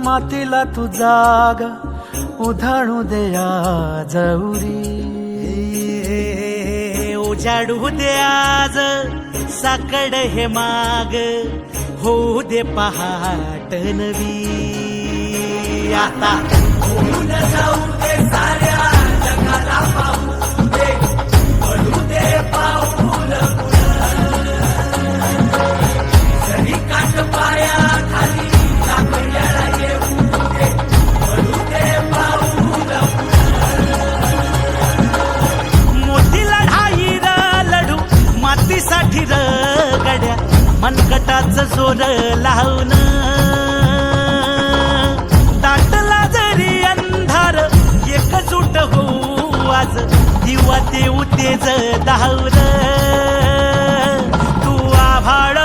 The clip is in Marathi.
मातीला तू जाग उधाणू दे आज उरी. उजाडू दे आज साकड हे माग, होऊ दे पहाट नवी. आता होऊन जाऊ दे साऱ्या जगाला पाहू दे, पडू दे पाऊल जरी काट पाया खाली आपल्याला येऊ दे, पडू दे पाऊल. मोठी लढाई र लढू मातीसाठी र गड्या, मनगटाचं जोर लावून. दाटला जरी अंधार एकजूट होऊ आज, दिवा देऊ तेज धावलं. तू आभाळ